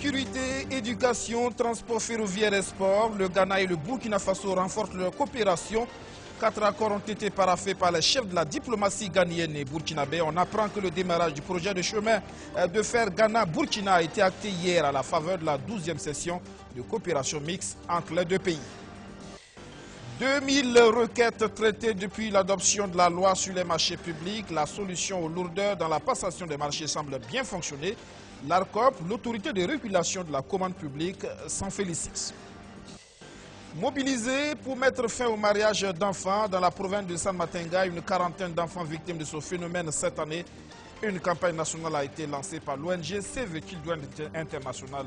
Sécurité, éducation, transport ferroviaire et sport, le Ghana et le Burkina Faso renforcent leur coopération. 4 accords ont été paraphés par les chefs de la diplomatie ghanéenne et burkinabé. On apprend que le démarrage du projet de chemin de fer Ghana-Burkina a été acté hier à la faveur de la 12e session de coopération mixte entre les deux pays. 2000 requêtes traitées depuis l'adoption de la loi sur les marchés publics. La solution aux lourdeurs dans la passation des marchés semble bien fonctionner. L'ARCOP, l'autorité de régulation de la commande publique, s'en félicite. Mobilisés pour mettre fin au mariage d'enfants dans la province de San Matenga, une quarantaine d'enfants victimes de ce phénomène cette année. Une campagne nationale a été lancée par l'ONG Save Children International.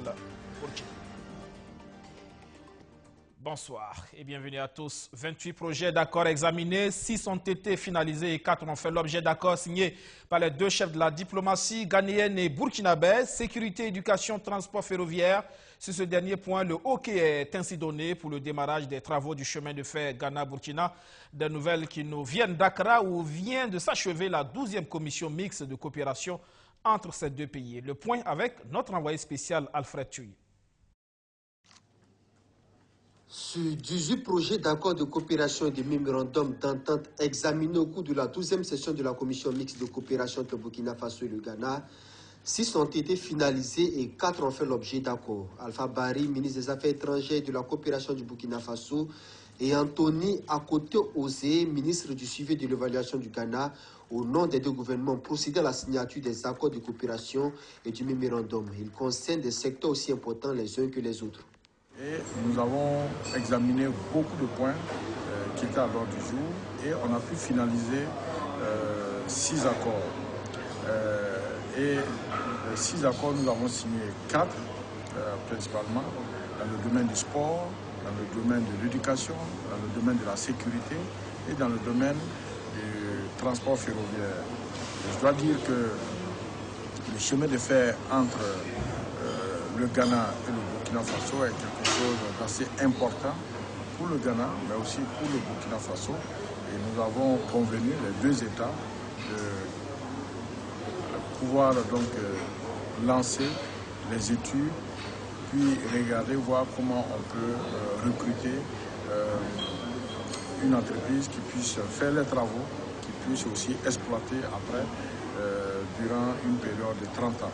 Bonsoir et bienvenue à tous. 28 projets d'accord examinés, 6 ont été finalisés et 4 ont fait l'objet d'accords signés par les deux chefs de la diplomatie ghanéenne et burkinabé. Sécurité, éducation, transport ferroviaire. Sur ce dernier point, le OK est ainsi donné pour le démarrage des travaux du chemin de fer Ghana-Burkina. Des nouvelles qui nous viennent d'Accra où vient de s'achever la 12e commission mixte de coopération entre ces deux pays. Le point avec notre envoyé spécial Alfred Thuy. Sur 18 projets d'accord de coopération et de mémorandum d'entente examinés au cours de la 12e session de la commission mixte de coopération entre Burkina Faso et le Ghana, 6 ont été finalisés et 4 ont fait l'objet d'accords. Alpha Bari, ministre des Affaires étrangères et de la coopération du Burkina Faso, et Anthony Akoto-Osé, ministre du suivi et de l'évaluation du Ghana, au nom des deux gouvernements, procédé à la signature des accords de coopération et du mémorandum. Ils concernent des secteurs aussi importants les uns que les autres. Et nous avons examiné beaucoup de points qui étaient à l'ordre du jour et on a pu finaliser 6 accords. Et 6 accords, nous avons signé 4 principalement dans le domaine du sport, dans le domaine de l'éducation, dans le domaine de la sécurité et dans le domaine du transport ferroviaire. Et je dois dire que le chemin de fer entre le Ghana et le Burkina Faso est quelque chose d'assez important pour le Ghana, mais aussi pour le Burkina Faso. Et nous avons convenu, les deux États, de pouvoir donc lancer les études, puis regarder, voir comment on peut recruter une entreprise qui puisse faire les travaux, qui puisse aussi exploiter après durant une période de 30 ans.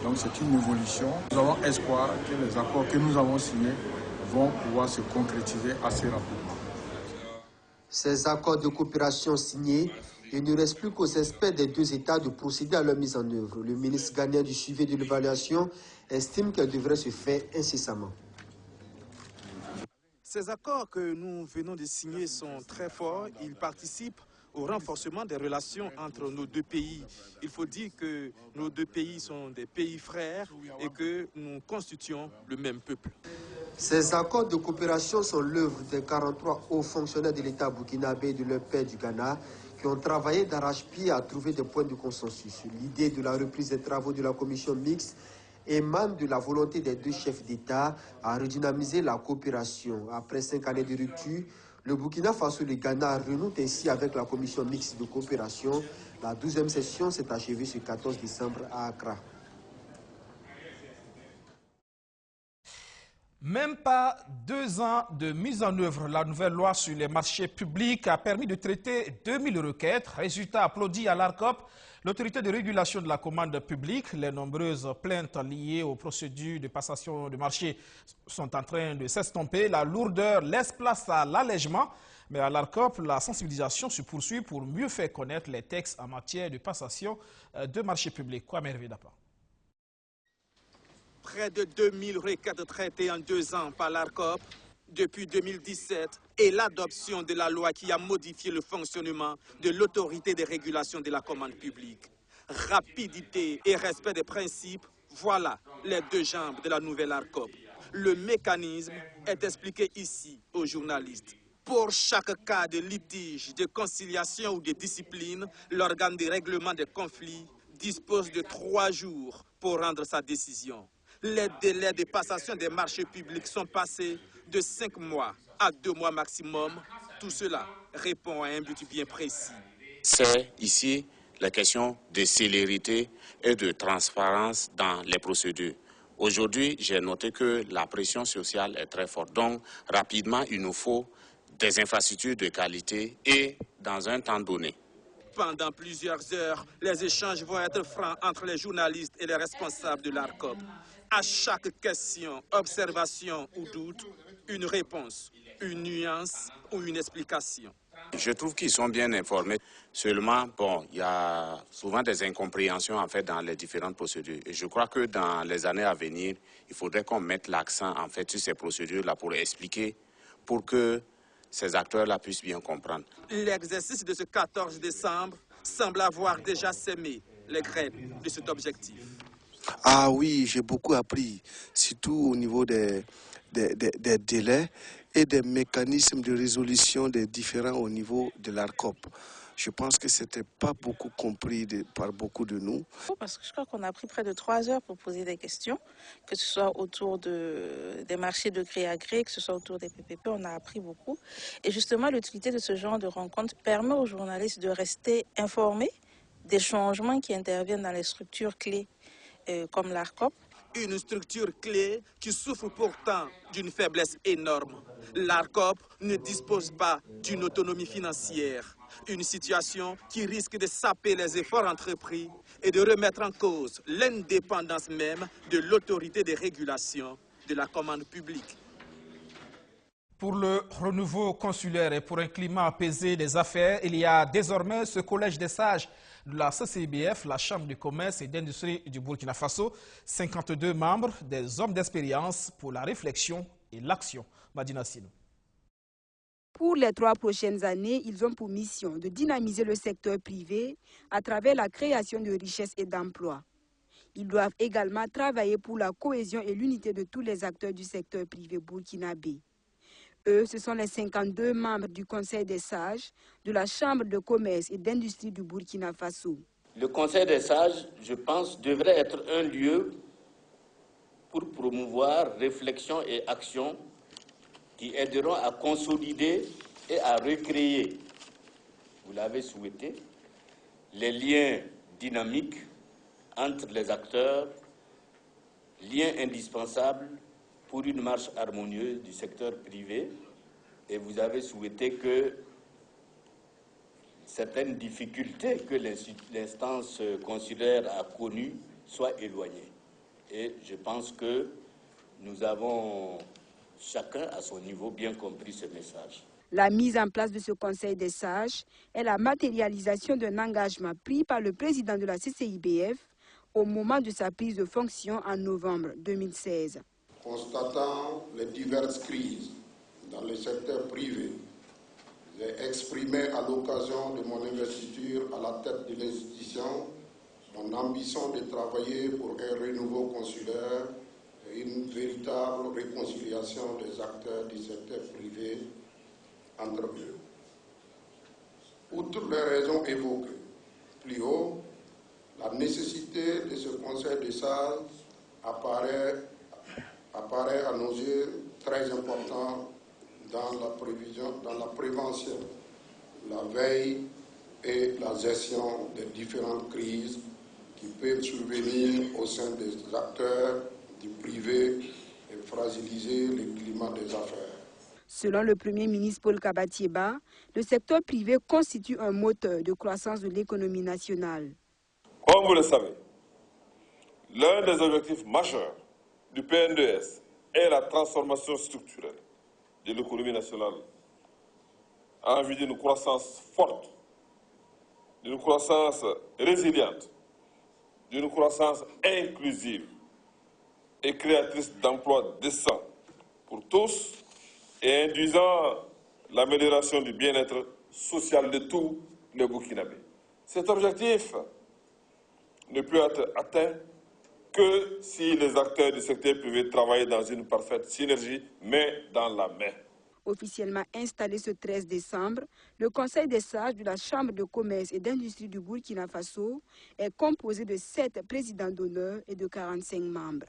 Donc c'est une évolution. Nous avons espoir que les accords que nous avons signés vont pouvoir se concrétiser assez rapidement. Ces accords de coopération signés, il ne reste plus qu'aux experts des deux États de procéder à leur mise en œuvre. Le ministre ghanéen du suivi de l'évaluation estime qu'elle devrait se faire incessamment. Ces accords que nous venons de signer sont très forts. Ils participent au renforcement des relations entre nos deux pays. Il faut dire que nos deux pays sont des pays frères et que nous constituons le même peuple. Ces accords de coopération sont l'œuvre des 43 hauts fonctionnaires de l'État burkinabé et de leur père du Ghana qui ont travaillé d'arrache-pied à trouver des points de consensus. L'idée de la reprise des travaux de la commission mixte émane de la volonté des deux chefs d'État à redynamiser la coopération. Après 5 années de rupture, le Burkina Faso et le Ghana renouent ainsi avec la commission mixte de coopération. La 12e session s'est achevée ce 14 décembre à Accra. Même pas 2 ans de mise en œuvre, la nouvelle loi sur les marchés publics a permis de traiter 2000 requêtes. Résultat applaudi à l'ARCOP, l'autorité de régulation de la commande publique. Les nombreuses plaintes liées aux procédures de passation de marché sont en train de s'estomper. La lourdeur laisse place à l'allègement. Mais à l'ARCOP, la sensibilisation se poursuit pour mieux faire connaître les textes en matière de passation de marchés publics. Kwame Hervé-Dapa. Près de 2000 requêtes traitées en 2 ans par l'ARCOP depuis 2017 et l'adoption de la loi qui a modifié le fonctionnement de l'autorité de régulation de la commande publique. Rapidité et respect des principes, voilà les 2 jambes de la nouvelle ARCOP. Le mécanisme est expliqué ici aux journalistes. Pour chaque cas de litige, de conciliation ou de discipline, l'organe de règlement des conflits dispose de 3 jours pour rendre sa décision. Les délais de passation des marchés publics sont passés de 5 mois à 2 mois maximum. Tout cela répond à un but bien précis. C'est ici la question de célérité et de transparence dans les procédures. Aujourd'hui, j'ai noté que la pression sociale est très forte. Donc, rapidement, il nous faut des infrastructures de qualité et dans un temps donné. Pendant plusieurs heures, les échanges vont être francs entre les journalistes et les responsables de l'ARCOP. À chaque question, observation ou doute, une réponse, une nuance ou une explication. Je trouve qu'ils sont bien informés. Seulement, il y a souvent des incompréhensions en fait dans les différentes procédures. Et je crois que dans les années à venir, il faudrait qu'on mette l'accent en fait sur ces procédures-là pour expliquer, pour que ces acteurs-là puissent bien comprendre. L'exercice de ce 14 décembre semble avoir déjà sémé les graines de cet objectif. Ah oui, j'ai beaucoup appris, surtout au niveau des délais et des mécanismes de résolution des différends au niveau de l'ARCOP. Je pense que ce n'était pas beaucoup compris par beaucoup de nous. Parce que je crois qu'on a pris près de 3 heures pour poser des questions, que ce soit autour des marchés de gré à gré, que ce soit autour des PPP, on a appris beaucoup. Et justement, l'utilité de ce genre de rencontre permet aux journalistes de rester informés des changements qui interviennent dans les structures clés comme l'ARCOP. Une structure clé qui souffre pourtant d'une faiblesse énorme. L'ARCOP ne dispose pas d'une autonomie financière. Une situation qui risque de saper les efforts entrepris et de remettre en cause l'indépendance même de l'autorité de régulation de la commande publique. Pour le renouveau consulaire et pour un climat apaisé des affaires, il y a désormais ce collège des sages de la CCIBF, la Chambre du commerce et d'industrie du Burkina Faso, 52 membres, des hommes d'expérience pour la réflexion et l'action. Madina Sinou. Pour les 3 prochaines années, ils ont pour mission de dynamiser le secteur privé à travers la création de richesses et d'emplois. Ils doivent également travailler pour la cohésion et l'unité de tous les acteurs du secteur privé burkinabé. Eux, ce sont les 52 membres du Conseil des sages de la Chambre de commerce et d'industrie du Burkina Faso. Le Conseil des sages, je pense, devrait être un lieu pour promouvoir réflexion et action qui aideront à consolider et à recréer, vous l'avez souhaité, les liens dynamiques entre les acteurs, liens indispensables pour une marche harmonieuse du secteur privé, et vous avez souhaité que certaines difficultés que l'instance consulaire a connues soient éloignées. Et je pense que nous avons chacun à son niveau bien compris ce message. La mise en place de ce Conseil des sages est la matérialisation d'un engagement pris par le président de la CCIBF au moment de sa prise de fonction en novembre 2016. Constatant les diverses crises dans le secteur privé, j'ai exprimé à l'occasion de mon investiture à la tête de l'institution mon ambition de travailler pour un renouveau consulaire et une véritable réconciliation des acteurs du secteur privé entre eux. Outre les raisons évoquées plus haut, la nécessité de ce Conseil des sages apparaît à nos yeux très important dans la prévention, la veille et la gestion des différentes crises qui peuvent survenir au sein des acteurs du privé et fragiliser le climat des affaires. Selon le Premier ministre Paul Kabatieba, le secteur privé constitue un moteur de croissance de l'économie nationale. Comme vous le savez, l'un des objectifs majeurs du PNDS est la transformation structurelle de l'économie nationale en vue d'une croissance forte, d'une croissance résiliente, d'une croissance inclusive et créatrice d'emplois décents pour tous et induisant l'amélioration du bien-être social de tous les Burkinabés. Cet objectif ne peut être atteint que si les acteurs du secteur privé travaillent dans une parfaite synergie, main dans la main. Officiellement installé ce 13 décembre, le Conseil des sages de la Chambre de commerce et d'industrie du Burkina Faso est composé de 7 présidents d'honneur et de 45 membres.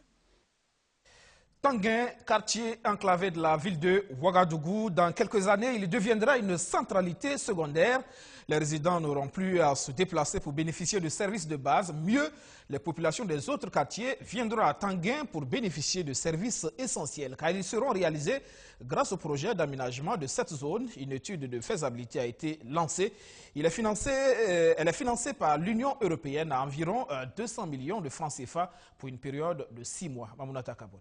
Tanguin, quartier enclavé de la ville de Ouagadougou, dans quelques années, il deviendra une centralité secondaire. Les résidents n'auront plus à se déplacer pour bénéficier de services de base. Mieux, les populations des autres quartiers viendront à Tanguin pour bénéficier de services essentiels, car ils seront réalisés grâce au projet d'aménagement de cette zone. Une étude de faisabilité a été lancée. Elle est financée par l'Union européenne à environ 200 millions de francs CFA pour une période de 6 mois. Mamounata Kabore.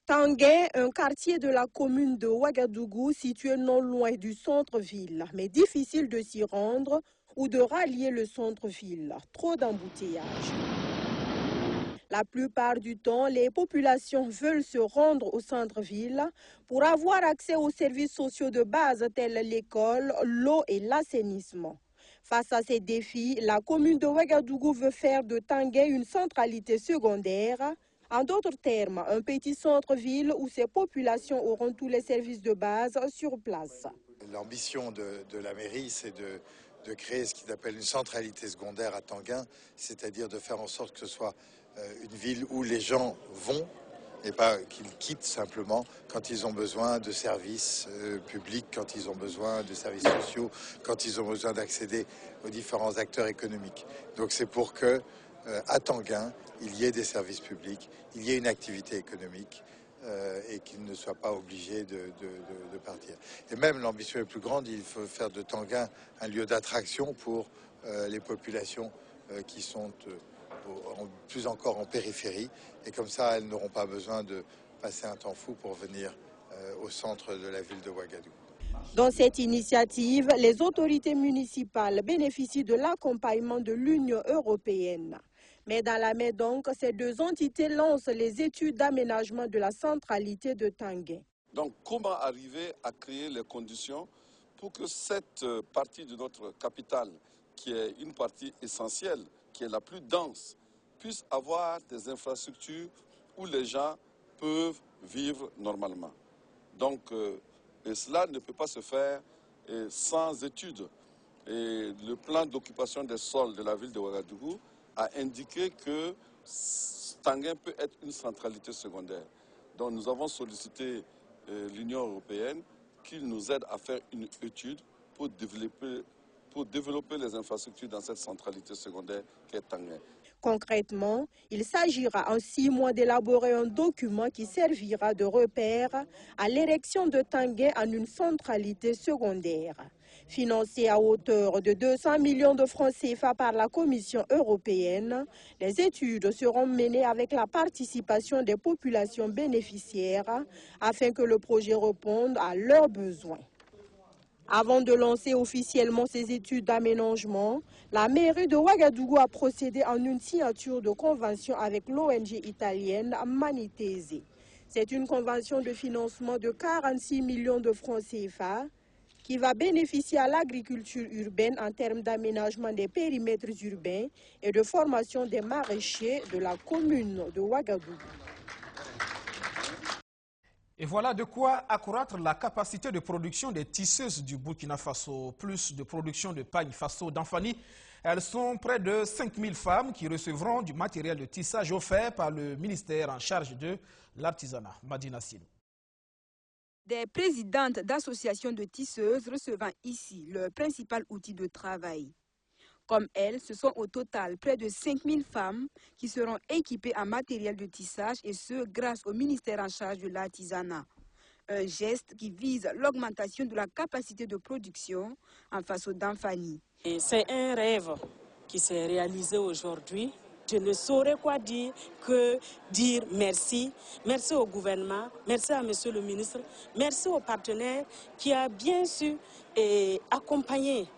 Tanguin, un quartier de la commune de Ouagadougou situé non loin du centre-ville, mais difficile de s'y rendre ou de rallier le centre-ville. Trop d'embouteillages. La plupart du temps, les populations veulent se rendre au centre-ville pour avoir accès aux services sociaux de base tels l'école, l'eau et l'assainissement. Face à ces défis, la commune de Ouagadougou veut faire de Tanguin une centralité secondaire. En d'autres termes, un petit centre-ville où ces populations auront tous les services de base sur place. L'ambition de la mairie, c'est de créer ce qu'ils appellent une centralité secondaire à Tanguin, c'est-à-dire de faire en sorte que ce soit une ville où les gens vont et pas qu'ils quittent simplement quand ils ont besoin de services publics, quand ils ont besoin de services sociaux, quand ils ont besoin d'accéder aux différents acteurs économiques. Donc c'est pour que à Tanguin, il y ait des services publics, il y ait une activité économique et qu'ils ne soient pas obligés de partir. Et même l'ambition est plus grande, il faut faire de Tanguin un lieu d'attraction pour les populations qui sont plus encore en périphérie. Et comme ça, elles n'auront pas besoin de passer un temps fou pour venir au centre de la ville de Ouagadougou. Dans cette initiative, les autorités municipales bénéficient de l'accompagnement de l'Union européenne. Mais dans la main donc, ces deux entités lancent les études d'aménagement de la centralité de Tanguin. Donc comment arriver à créer les conditions pour que cette partie de notre capitale, qui est une partie essentielle, qui est la plus dense, puisse avoir des infrastructures où les gens peuvent vivre normalement. Donc et cela ne peut pas se faire sans études. Et le plan d'occupation des sols de la ville de Ouagadougou a indiqué que Tanguin peut être une centralité secondaire. Donc nous avons sollicité l'Union européenne qu'il nous aide à faire une étude pour développer les infrastructures dans cette centralité secondaire qu'est Tanguin. Concrètement, il s'agira en 6 mois d'élaborer un document qui servira de repère à l'érection de Tanguin en une centralité secondaire. Financée à hauteur de 200 millions de francs CFA par la Commission européenne, les études seront menées avec la participation des populations bénéficiaires afin que le projet réponde à leurs besoins. Avant de lancer officiellement ces études d'aménagement, la mairie de Ouagadougou a procédé en une signature de convention avec l'ONG italienne Manitese. C'est une convention de financement de 46 millions de francs CFA qui va bénéficier à l'agriculture urbaine en termes d'aménagement des périmètres urbains et de formation des maraîchers de la commune de Ouagadougou. Et voilà de quoi accroître la capacité de production des tisseuses du Burkina Faso. Plus de production de pagne Faso d'Anfani. Elles sont près de 5000 femmes qui recevront du matériel de tissage offert par le ministère en charge de l'artisanat. Madina Sino. Des présidentes d'associations de tisseuses recevant ici leur principal outil de travail. Comme elles, ce sont au total près de 5000 femmes qui seront équipées en matériel de tissage et ce, grâce au ministère en charge de l'artisanat. Un geste qui vise l'augmentation de la capacité de production en Faso d'Anfani. C'est un rêve qui s'est réalisé aujourd'hui. Je ne saurais quoi dire que dire merci. Merci au gouvernement, merci à monsieur le ministre, merci aux partenaires qui a bien su accompagner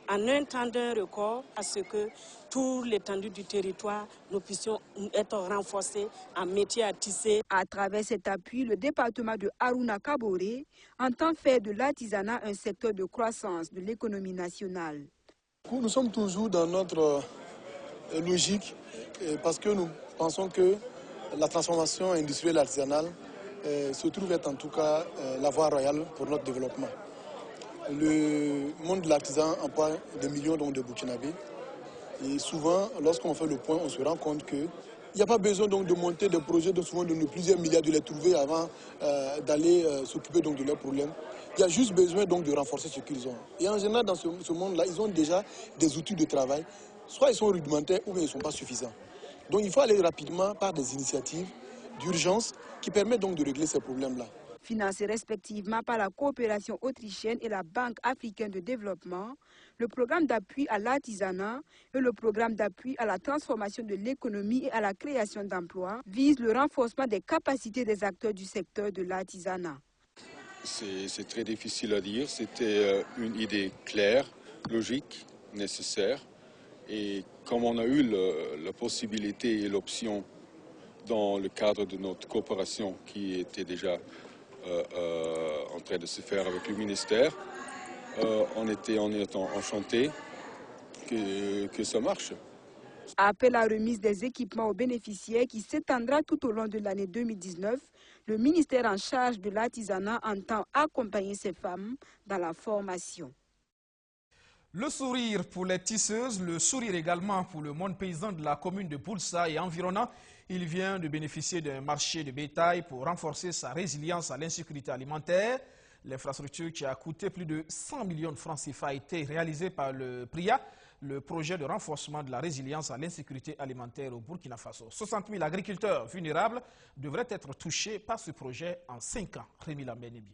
en un temps d'un record à ce que tout l'étendue du territoire, nous puissions être renforcés en métier à tisser. À travers cet appui, le département de Harouna Kabore entend faire de l'artisanat un secteur de croissance de l'économie nationale. Nous sommes toujours dans notre logique parce que nous pensons que la transformation industrielle et artisanale se trouve être en tout cas la voie royale pour notre développement. Le monde de l'artisan emploie des millions de Burkinabés et souvent, lorsqu'on fait le point, on se rend compte que Il n'y a pas besoin donc de monter des projets de souvent de plusieurs milliards, de les trouver avant d'aller s'occuper donc de leurs problèmes. Il y a juste besoin donc de renforcer ce qu'ils ont. Et en général, dans ce monde-là, ils ont déjà des outils de travail. Soit ils sont rudimentaires ou bien ils ne sont pas suffisants. Donc il faut aller rapidement par des initiatives d'urgence qui permettent donc de régler ces problèmes-là. Financés respectivement par la coopération autrichienne et la Banque africaine de développement, le programme d'appui à l'artisanat et le programme d'appui à la transformation de l'économie et à la création d'emplois visent le renforcement des capacités des acteurs du secteur de l'artisanat. C'est très difficile à dire. C'était une idée claire, logique, nécessaire. Et comme on a eu la possibilité et l'option dans le cadre de notre coopération qui était déjà en train de se faire avec le ministère, on est enchanté que ça marche. Après la remise des équipements aux bénéficiaires qui s'étendra tout au long de l'année 2019, le ministère en charge de l'artisanat entend accompagner ces femmes dans la formation. Le sourire pour les tisseuses, le sourire également pour le monde paysan de la commune de Boulssa et environnant. Il vient de bénéficier d'un marché de bétail pour renforcer sa résilience à l'insécurité alimentaire. L'infrastructure qui a coûté plus de 100 millions de francs CFA a été réalisée par le PRIA, le projet de renforcement de la résilience à l'insécurité alimentaire au Burkina Faso. 60 000 agriculteurs vulnérables devraient être touchés par ce projet en 5 ans. Rémi Lambenebi.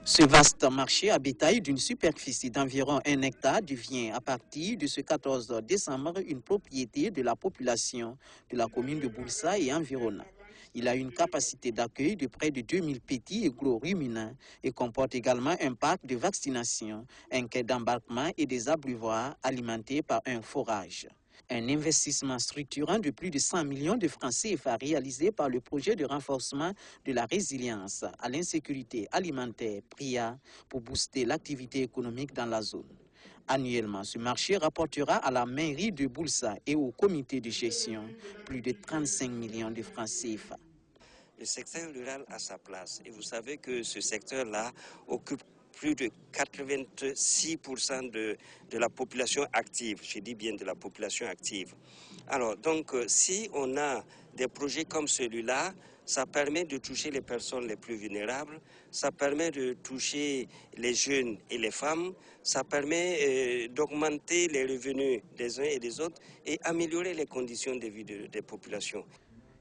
Ce vaste marché à bétail d'une superficie d'environ 1 hectare devient à partir de ce 14 décembre une propriété de la population de la commune de Boulssa et environnant. Il a une capacité d'accueil de près de 2000 petits et gros ruminants et comporte également un parc de vaccination, un quai d'embarquement et des abreuvoirs alimentés par un forage. Un investissement structurant de plus de 100 millions de francs CFA réalisé par le projet de renforcement de la résilience à l'insécurité alimentaire PRIA pour booster l'activité économique dans la zone. Annuellement, ce marché rapportera à la mairie de Boulssa et au comité de gestion plus de 35 millions de francs CFA. Le secteur rural a sa place et vous savez que ce secteur-là occupe plus de 86% de la population active, je dis bien de la population active. Alors donc si on a des projets comme celui-là, ça permet de toucher les personnes les plus vulnérables, ça permet de toucher les jeunes et les femmes, ça permet d'augmenter les revenus des uns et des autres et améliorer les conditions de vie des populations.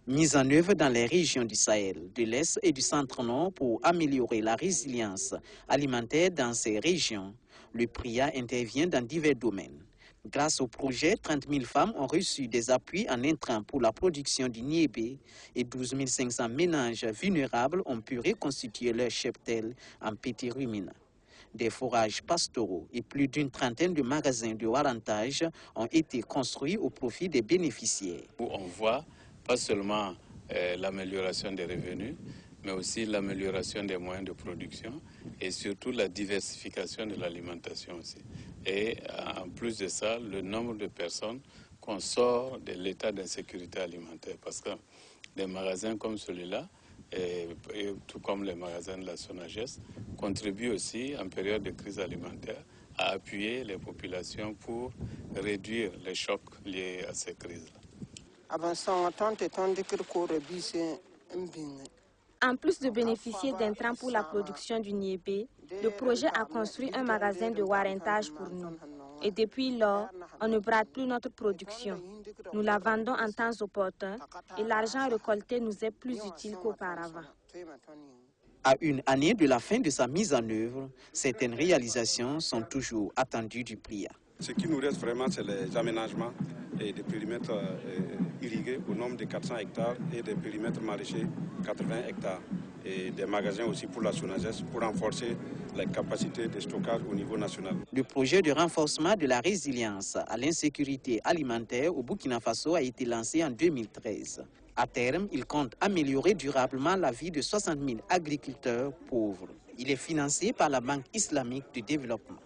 Mise en œuvre dans les régions du Sahel, de l'Est et du Centre-Nord pour améliorer la résilience alimentaire dans ces régions, le PRIA intervient dans divers domaines. Grâce au projet, 30 000 femmes ont reçu des appuis en intrants pour la production du niébé et 12 500 ménages vulnérables ont pu reconstituer leur cheptel en petits ruminants. Des forages pastoraux et plus d'une trentaine de magasins de warrantage ont été construits au profit des bénéficiaires. On voit pas seulement l'amélioration des revenus, mais aussi l'amélioration des moyens de production et surtout la diversification de l'alimentation aussi. Et en plus de ça, le nombre de personnes qu'on sort de l'état d'insécurité alimentaire. Parce que des magasins comme celui-là, et tout comme les magasins de la SONAGES, contribuent aussi en période de crise alimentaire à appuyer les populations pour réduire les chocs liés à ces crises-là. En plus de bénéficier d'intrants pour la production du niébé, le projet a construit un magasin de warrantage pour nous. Et depuis lors, on ne brade plus notre production. Nous la vendons en temps opportun et l'argent récolté nous est plus utile qu'auparavant. À une année de la fin de sa mise en œuvre, certaines réalisations sont toujours attendues du PRIA. Ce qui nous reste vraiment, c'est les aménagements et des périmètres irrigués au nombre de 400 hectares et des périmètres maraîchers 80 hectares. Et des magasins aussi pour la SONAGES pour renforcer les capacités de stockage au niveau national. Le projet de renforcement de la résilience à l'insécurité alimentaire au Burkina Faso a été lancé en 2013. À terme, il compte améliorer durablement la vie de 60 000 agriculteurs pauvres. Il est financé par la Banque islamique de développement.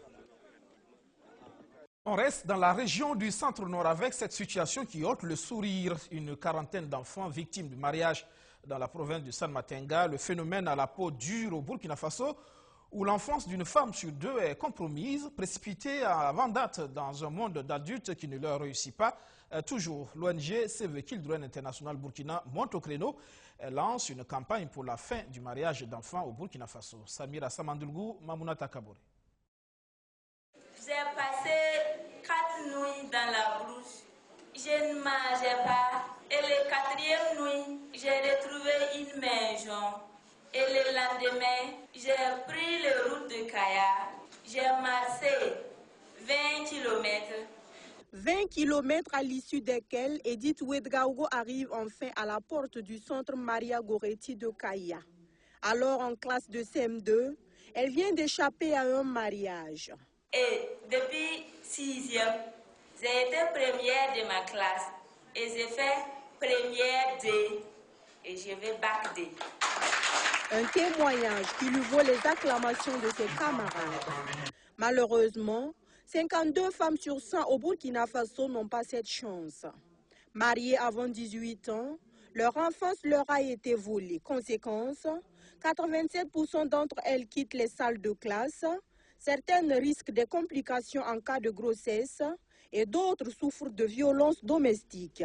On reste dans la région du Centre-Nord avec cette situation qui ôte le sourire. Une quarantaine d'enfants victimes de mariage dans la province de San Matenga. Le phénomène à la peau dure au Burkina Faso, où l'enfance d'une femme sur deux est compromise, précipitée avant date dans un monde d'adultes qui ne leur réussit pas. Toujours, l'ONG Save Children International Burkina monte au créneau. Elle lance une campagne pour la fin du mariage d'enfants au Burkina Faso. Samira Samandulgou, Mamouna Takabore. J'ai passé 4 nuits dans la brousse. Je ne mangeais pas. Et le 4e nuit, j'ai retrouvé une maison. Et le lendemain, j'ai pris le route de Kaya. J'ai marché 20 km. 20 km à l'issue desquels Edith Ouedraogo arrive enfin à la porte du centre Maria Goretti de Kaya. Alors en classe de CM2, elle vient d'échapper à un mariage. Et depuis 6e, j'ai été première de ma classe. Et j'ai fait première D. Et je vais bac D. Un témoignage qui lui vaut les acclamations de ses camarades. Malheureusement, 52 femmes sur 100 au Burkina Faso n'ont pas cette chance. Mariées avant 18 ans, leur enfance leur a été volée. Conséquence, 87% d'entre elles quittent les salles de classe. Certaines risquent des complications en cas de grossesse et d'autres souffrent de violences domestiques.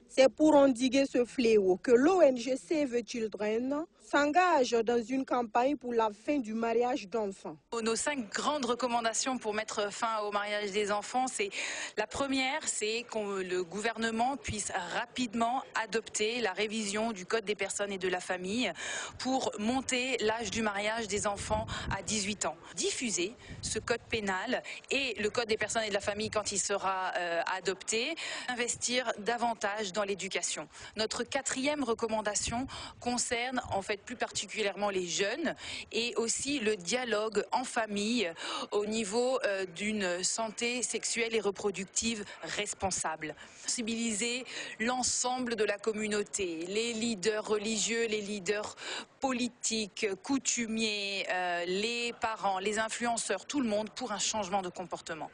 C'est pour endiguer ce fléau que l'ONG Save Children s'engage dans une campagne pour la fin du mariage d'enfants. Nos 5 grandes recommandations pour mettre fin au mariage des enfants, c'est la première, c'est que le gouvernement puisse rapidement adopter la révision du Code des personnes et de la famille pour monter l'âge du mariage des enfants à 18 ans. Diffuser ce code pénal et le Code des personnes et de la famille quand il sera adopté, investir davantage dans l'éducation. Notre 4e recommandation concerne en fait plus particulièrement les jeunes et aussi le dialogue en famille au niveau d'une santé sexuelle et reproductive responsable. Sensibiliser l'ensemble de la communauté, les leaders religieux, les leaders politiques, coutumiers, les parents, les influenceurs, tout le monde pour un changement de comportement.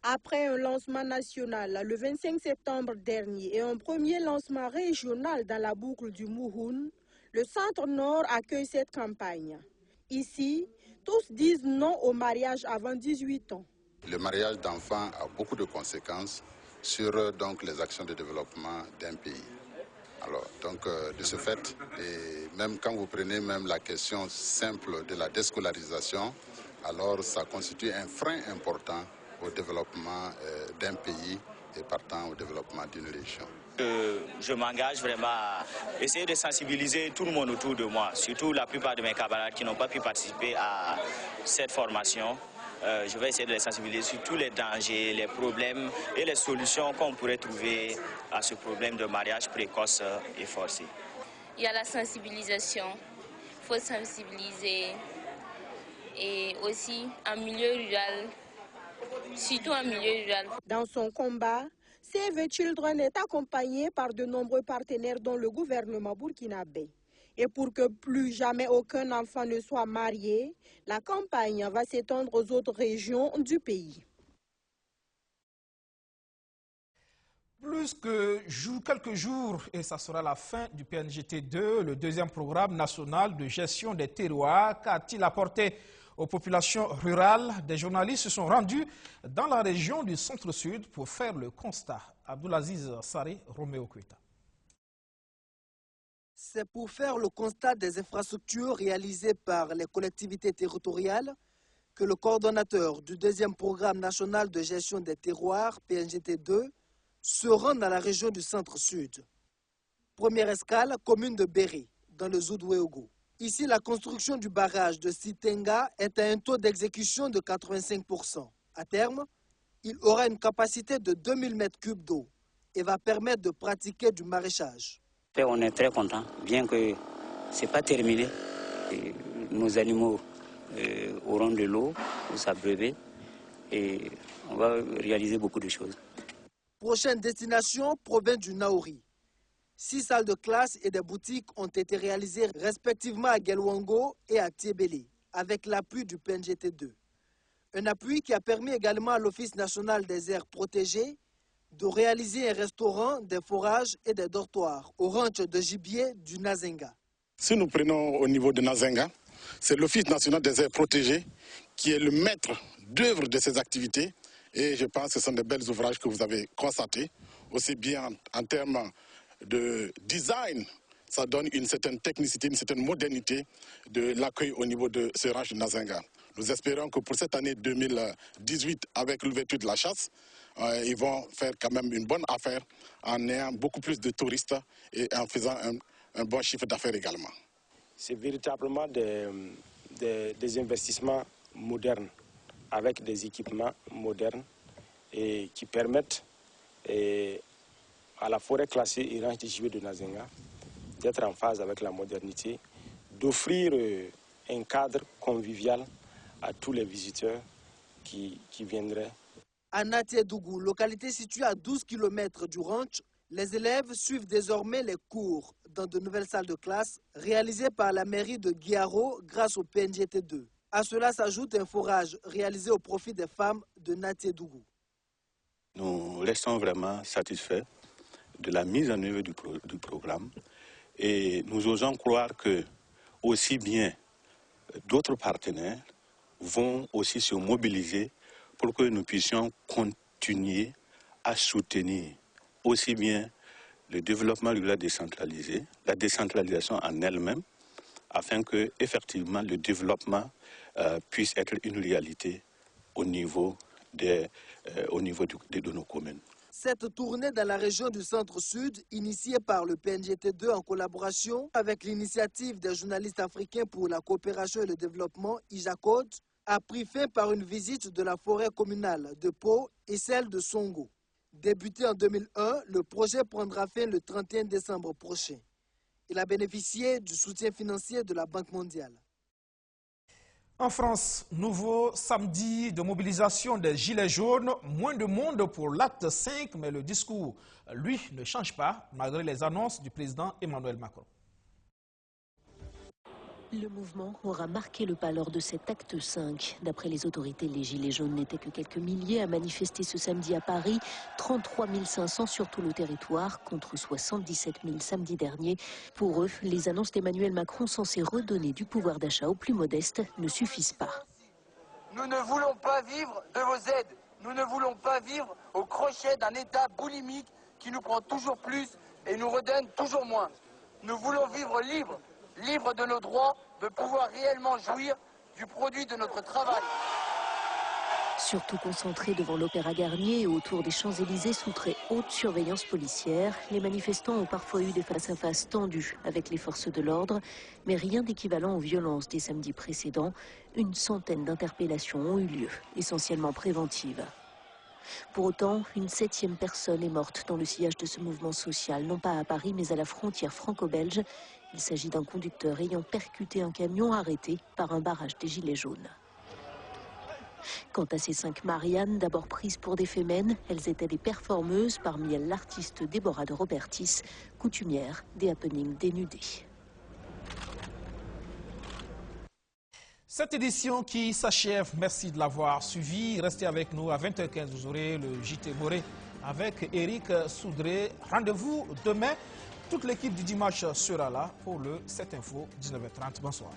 Après un lancement national le 25 septembre dernier et un premier lancement régional dans la boucle du Mouhoun, le Centre Nord accueille cette campagne. Ici, tous disent non au mariage avant 18 ans. Le mariage d'enfants a beaucoup de conséquences sur les actions de développement d'un pays. Alors, de ce fait, et même quand vous prenez même la question simple de la déscolarisation, alors ça constitue un frein important au développement d'un pays et partant au développement d'une région. Je m'engage vraiment à essayer de sensibiliser tout le monde autour de moi, surtout la plupart de mes camarades qui n'ont pas pu participer à cette formation. Je vais essayer de les sensibiliser sur tous les dangers, les problèmes et les solutions qu'on pourrait trouver à ce problème de mariage précoce et forcé. Il y a la sensibilisation, il faut sensibiliser et aussi en milieu rural, surtout en milieu rural. Dans son combat, Save Children est accompagné par de nombreux partenaires dont le gouvernement burkinabé. Et pour que plus jamais aucun enfant ne soit marié, la campagne va s'étendre aux autres régions du pays. Plus que quelques jours et ça sera la fin du PNGT2, le 2e programme national de gestion des terroirs. Qu'a-t-il apporté aux populations rurales? Des journalistes se sont rendus dans la région du centre-sud pour faire le constat. Abdoulaziz Saré, Roméo Kueta. C'est pour faire le constat des infrastructures réalisées par les collectivités territoriales que le coordonnateur du 2e programme national de gestion des terroirs, PNGT2, se rend dans la région du centre-sud. Première escale, commune de Béré, dans le Zoudouéogo. Ici, la construction du barrage de Sitenga est à un taux d'exécution de 85%. À terme, il aura une capacité de 2000 m3 d'eau et va permettre de pratiquer du maraîchage. On est très content, bien que ce n'est pas terminé. Et nos animaux auront de l'eau pour s'abreuver et on va réaliser beaucoup de choses. Prochaine destination, province du Naouri. 6 salles de classe et des boutiques ont été réalisées respectivement à Gelwango et à Tiebele, avec l'appui du PNGT2. Un appui qui a permis également à l'Office national des aires protégées de réaliser un restaurant, des forages et des dortoirs au ranch de gibier du Nazenga. Si nous prenons au niveau de Nazenga, c'est l'Office national des aires protégées qui est le maître d'œuvre de ces activités. Et je pense que ce sont des bels ouvrages que vous avez constatés, aussi bien en termes de design, ça donne une certaine technicité, une certaine modernité de l'accueil au niveau de ce ranch de Nazenga. Nous espérons que pour cette année 2018, avec l'ouverture de la chasse, ils vont faire quand même une bonne affaire en ayant beaucoup plus de touristes et en faisant un bon chiffre d'affaires également. C'est véritablement des investissements modernes, avec des équipements modernes et qui permettent à la forêt classée et ranch de gibier de Nazenga d'être en phase avec la modernité, d'offrir un cadre convivial à tous les visiteurs qui viendraient. À Natiédougou, localité située à 12 km du ranch, les élèves suivent désormais les cours dans de nouvelles salles de classe réalisées par la mairie de Guiaro grâce au PNGT2. À cela s'ajoute un forage réalisé au profit des femmes de Natiédougou. Nous restons vraiment satisfaits de la mise en œuvre du programme et nous osons croire que aussi bien d'autres partenaires vont aussi se mobiliser pour que nous puissions continuer à soutenir aussi bien le développement rural décentralisé, la décentralisation en elle-même, afin que effectivement le développement puisse être une réalité au niveau de nos communes. Cette tournée dans la région du Centre-Sud, initiée par le PNGT2 en collaboration avec l'initiative des journalistes africains pour la coopération et le développement, IJACOD, a pris fin par une visite de la forêt communale de Pau et celle de Songo. Débuté en 2001, le projet prendra fin le 31 décembre prochain. Il a bénéficié du soutien financier de la Banque mondiale. En France, nouveau samedi de mobilisation des Gilets jaunes, moins de monde pour l'acte 5, mais le discours, lui, ne change pas, malgré les annonces du président Emmanuel Macron. Le mouvement aura marqué le pas lors de cet acte 5. D'après les autorités, les Gilets jaunes n'étaient que quelques milliers à manifester ce samedi à Paris, 33 500 sur tout le territoire, contre 77 000 samedi dernier. Pour eux, les annonces d'Emmanuel Macron censées redonner du pouvoir d'achat aux plus modestes ne suffisent pas. Nous ne voulons pas vivre de vos aides. Nous ne voulons pas vivre au crochet d'un État boulimique qui nous prend toujours plus et nous redonne toujours moins. Nous voulons vivre libres. Libre de nos droits, de pouvoir réellement jouir du produit de notre travail. Surtout concentrés devant l'Opéra Garnier et autour des Champs-Élysées sous très haute surveillance policière, les manifestants ont parfois eu des face-à-face tendus avec les forces de l'ordre, mais rien d'équivalent aux violences des samedis précédents. Une centaine d'interpellations ont eu lieu, essentiellement préventives. Pour autant, une 7e personne est morte dans le sillage de ce mouvement social, non pas à Paris, mais à la frontière franco-belge. Il s'agit d'un conducteur ayant percuté un camion arrêté par un barrage des Gilets jaunes. Quant à ces 5 Mariannes, d'abord prises pour des fémènes, elles étaient des performeuses, parmi elles l'artiste Déborah de Robertis, coutumière des happenings dénudés. Cette édition qui s'achève, merci de l'avoir suivi. Restez avec nous à 20h15, vous aurez le JT Boré avec Eric Soudré. Rendez-vous demain. Toute l'équipe du dimanche sera là pour le 7 Info, 19h30. Bonsoir.